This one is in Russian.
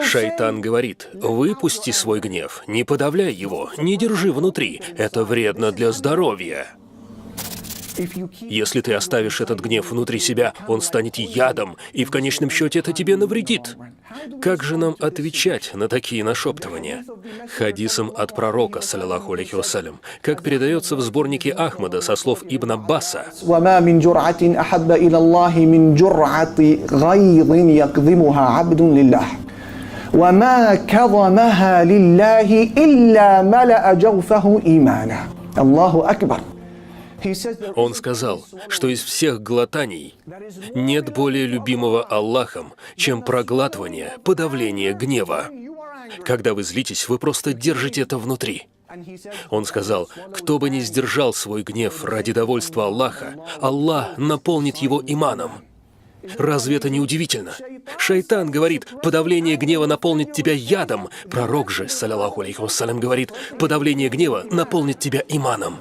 Шайтан говорит: выпусти свой гнев, не подавляй его, не держи внутри, это вредно для здоровья. Если ты оставишь этот гнев внутри себя, он станет ядом, и в конечном счете это тебе навредит. Как же нам отвечать на такие нашептывания? Хадисом от пророка, саллаллаху алейхи вассалям, как передается в сборнике Ахмада со слов Ибн Аббаса: وما من جرعة أحب إلى الله من جرعة غيظ يكظمها عبد لله وما كظمها لله إلا ملأ جوفه إيمانا. الله أكبر. Он сказал, что из всех глотаний нет более любимого Аллахом, чем проглатывание, подавление гнева. Когда вы злитесь, вы просто держите это внутри. Он сказал: кто бы ни сдержал свой гнев ради довольства Аллаха, Аллах наполнит его иманом. Разве это не удивительно? Шайтан говорит: подавление гнева наполнит тебя ядом. Пророк же, саллаллаху алейхи вассалям, говорит: подавление гнева наполнит тебя иманом.